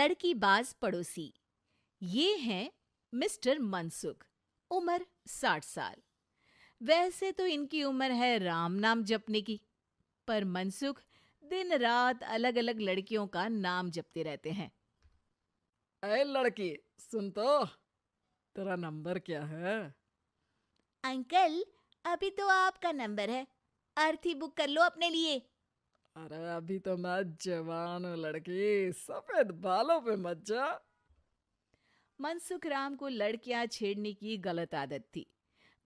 लड़की बाज पड़ोसी। ये हैं मिस्टर मनसुख। उम्र 60 साल। वैसे तो इनकी उम्र है राम नाम जपने की, पर मनसुख दिन रात अलग अलग लड़कियों का नाम जपते रहते हैं। अरे लड़की, सुन तो, तेरा नंबर क्या है? अंकल, अभी तो आपका नंबर है। अर्थी बुक कर लो अपने लिए। अरे अभी तो मैं जवान हूँ लड़की, सफेद बालों पे मत जा। मनसुख राम को लड़कियां छेड़ने की गलत आदत थी।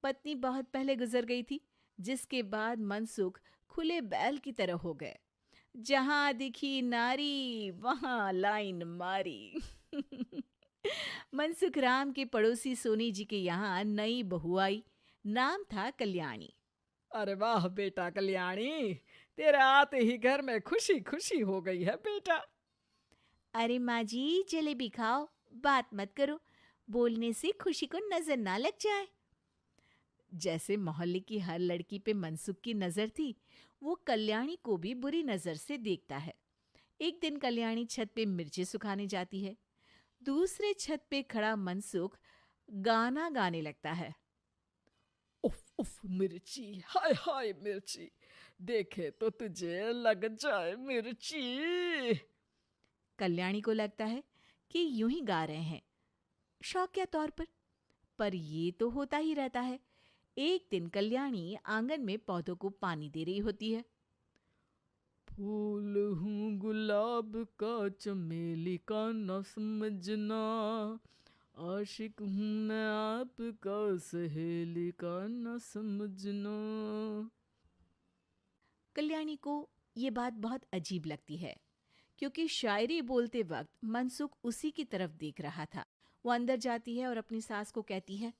पत्नी बहुत पहले गुजर गई थी, जिसके बाद मनसुख खुले बैल की तरह हो गए। जहां दिखी नारी वहां लाइन मारी। मनसुख राम के पड़ोसी सोनी जी के यहाँ नई बहू आई। नाम था कल्याणी। अरे वाह बेटा कल्याणी, तेरे आते ही घर में खुशी खुशी हो गई है बेटा। अरे माँ जी, जलेबी खाओ, बात मत करो। बोलने से खुशी को नजर ना लग जाए। जैसे मोहल्ले की हर लड़की पे मनसुख की नजर थी, वो कल्याणी को भी बुरी नजर से देखता है। एक दिन कल्याणी छत पे मिर्ची सुखाने जाती है। दूसरे छत पे खड़ा मनसुख गाना गाने लगता है। उफ उफ मिर्ची, हाय हाय मिर्ची, देखे तो तुझे लग जाए मिर्ची। कल्याणी को लगता है कि यूं ही गा रहे हैं, शौकिया तौर पर ये तो होता ही रहता है। एक दिन कल्याणी आंगन में पौधों को पानी दे रही होती है। फूल हूँ गुलाब का, चमेली का न समझना, आशिक हूँ मैं आपका, सहेली का न समझना। कल्याणी को ये बात बहुत अजीब लगती है, क्योंकि शायरी बोलते वक्त मनसुख उसी की तरफ देख रहा था। वो अंदर जाती है और अपनी सास को कहती है,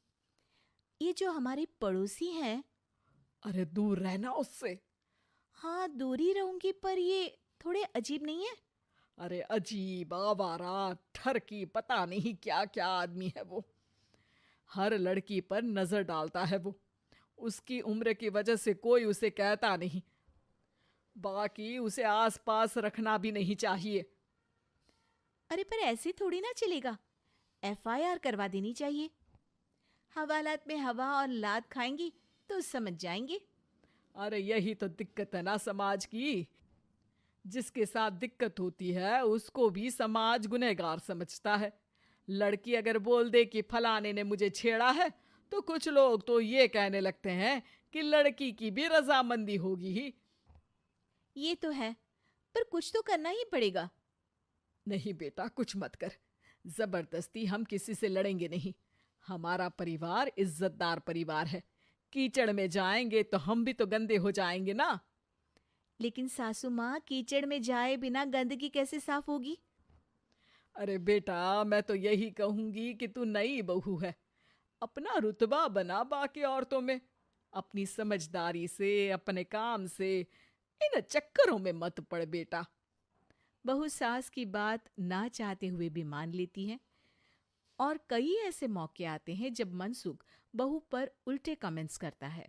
ये जो हमारे पड़ोसी हैं। अरे दूर रहना उससे। हाँ, दूरी रहूंगी, पर ये थोड़े अजीब नहीं है? अरे अजीब, आवारा, ठरकी, पता नहीं क्या क्या आदमी है वो। हर लड़की पर नजर डालता है वो। उसकी उम्र की वजह से कोई उसे कहता नहीं। बाकी उसे आसपास रखना भी नहीं चाहिए। अरे पर ऐसे थोड़ी ना चलेगा। एफआईआर करवा देनी चाहिए। हवालात में हवा और लात खाएंगी तो समझ जाएंगे। अरे यही तो दिक्कत है ना समाज की। जिसके साथ दिक्कत होती है उसको भी समाज गुनहगार समझता है। लड़की अगर बोल दे कि फलाने ने मुझे छेड़ा है, तो कुछ लोग तो ये कहने लगते हैं कि लड़की की भी रजामंदी होगी ही। ये तो है, पर कुछ तो करना ही पड़ेगा। नहीं बेटा, कुछ मत कर। जबरदस्ती हम किसी से लड़ेंगे नहीं। हमारा परिवार इज्जतदार परिवार है। कीचड़ में जाएंगे तो हम भी तो गंदे हो जाएंगे ना। लेकिन सासू माँ, कीचड़ में जाए बिना गंदगी कैसे साफ होगी? अरे बेटा, मैं तो यही कहूंगी कि तू नई बहू है। अपना रुतबा बना बाकी औरतों में। अपनी समझदारी से, अपने काम से इन चक्करों में मत पड़ बेटा। बहू सास की बात ना चाहते हुए भी मान लेती है। और कई ऐसे मौके आते हैं जब मनसुख बहू पर उल्टे कमेंट्स करता है।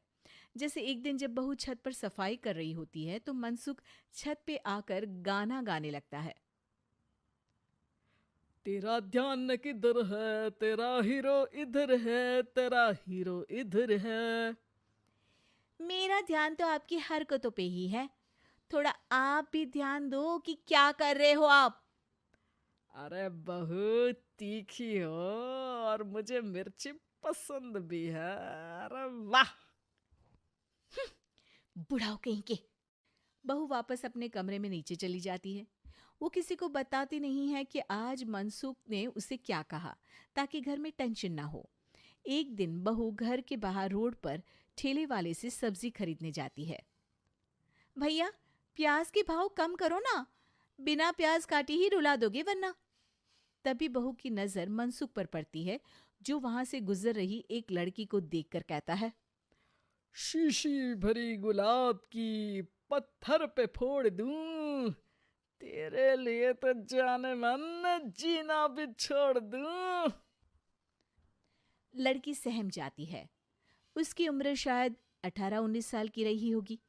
जैसे एक दिन जब बहू छत पर सफाई कर रही होती है, तो मनसुख छत पे आकर गाना गाने लगता है। तेरा ध्यान किधर है, तेरा हीरो इधर है, तेरा हीरो इधर है। मेरा ध्यान तो आपकी हरकतों पे ही है। थोड़ा आप भी ध्यान दो कि क्या कर रहे हो आप। अरे बहुत तीखी हो और मुझे मिर्ची पसंद भी है। अरे वाह। बुढ़ाओ कहीं के। बहू वापस अपने कमरे में नीचे चली जाती है। वो किसी को बताती नहीं है कि आज मनसुख ने उसे क्या कहा, ताकि घर में टेंशन ना हो। एक दिन बहू घर के बाहर रोड पर ठेले वाले से सब्जी खरीदने जाती है। भैया, प्याज के भाव कम करो ना, बिना प्याज काटे ही रुला दोगे वरना। तभी बहू की नजर मनसुख पर पड़ती है, जो वहां से गुजर रही एक लड़की को देखकर कहता है, शीशी भरी गुलाब की, पत्थर पे फोड़ दूं। तेरे लिए तो जाने मन जीना भी छोड़ दूं। लड़की सहम जाती है। उसकी उम्र शायद 18-19 साल की रही होगी।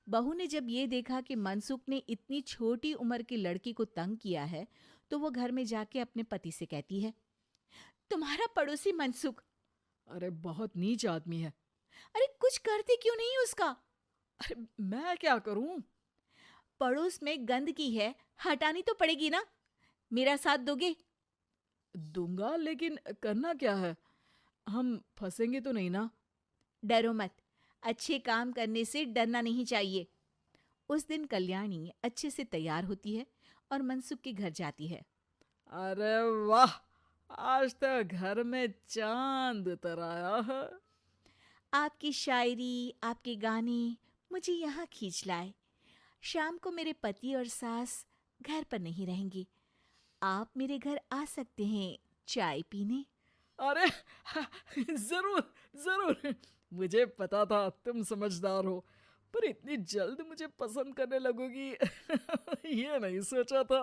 बहू ने जब ये देखा कि मनसुख ने इतनी छोटी उम्र की लड़की को तंग किया है, तो वो घर में जाके अपने पति से कहती है, तुम्हारा पड़ोसी मनसुख, अरे बहुत नीच आदमी है। अरे कुछ करते क्यों नहीं उसका? अरे मैं क्या करूं? पड़ोस में गंदगी है, हटानी तो पड़ेगी ना। मेरा साथ दोगे? दूंगा, लेकिन करना क्या है? हम फंसेंगे तो नहीं ना? डरो मत, अच्छे काम करने से डरना नहीं चाहिए। उस दिन कल्याणी अच्छे से तैयार होती है और मनसुख के घर जाती है। अरे वाह, आज तो घर में चांद उतर आया है। आपकी शायरी, आपके गाने मुझे यहाँ खींच लाए। शाम को मेरे पति और सास घर पर नहीं रहेंगे। आप मेरे घर आ सकते हैं चाय पीने। अरे जरूर जरूर, मुझे पता था तुम समझदार हो, पर इतनी जल्द मुझे पसंद करने लगोगी ये नहीं सोचा था।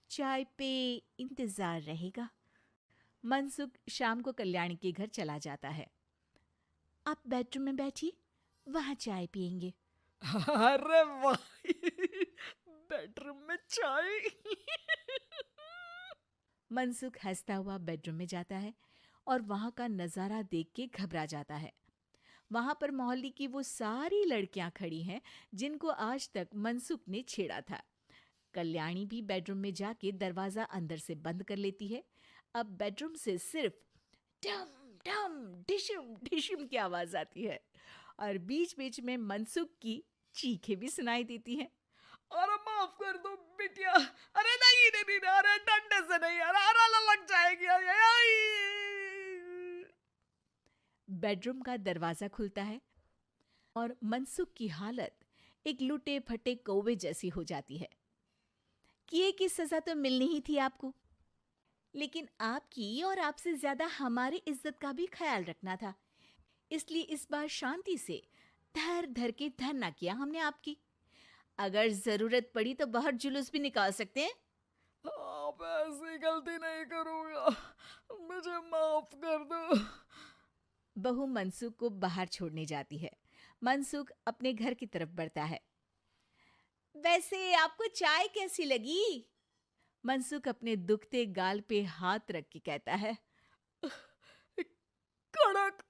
चाय पे इंतजार रहेगा। मनसुख शाम को कल्याणी के घर चला जाता है। आप बेडरूम में बैठिए, वहां चाय पियेंगे। अरे वाह बेडरूम में चाय मनसुख हंसता हुआ बेडरूम में जाता है और वहां का नजारा देख के घबरा जाता है। वहां पर मोहल्ले की वो सारी लड़कियां खड़ी हैं जिनको आज तक मनसुख ने छेड़ा था। कल्याणी भी बेडरूम में जाके दरवाजा अंदर से बंद कर लेती है। अब बेडरूम से सिर्फ डम डम डिशुम डिशुम की आवाज आती है और बीच बीच में मनसुख की चीखें भी सुनाई देती हैं। अरे माफ कर दो बिटिया, अरे नहीं नहीं नहीं, अरे डंडे से नहीं, अरे अरे लग जाएगी, अरे आई। बेडरूम का दरवाजा खुलता है और मनसुख की हालत एक लुटे फटे कौवे जैसी हो जाती है। किए की सजा तो मिलनी ही थी आपको, लेकिन आपकी और आपसे ज्यादा हमारी इज्जत का भी ख्याल रखना था। इसलिए इस बार शांति से धर धर के धरना किया हमने आपकी। अगर जरूरत पड़ी तो बाहर जुलूस भी निकाल सकते हैं। आप ऐसी गलती नहीं करूंगा, मुझे माफ कर दो। बहू मनसुख को बाहर छोड़ने जाती है। मनसुख अपने घर की तरफ बढ़ता है। वैसे आपको चाय कैसी लगी? मनसुख अपने दुखते गाल पे हाथ रख के कहता है, कड़क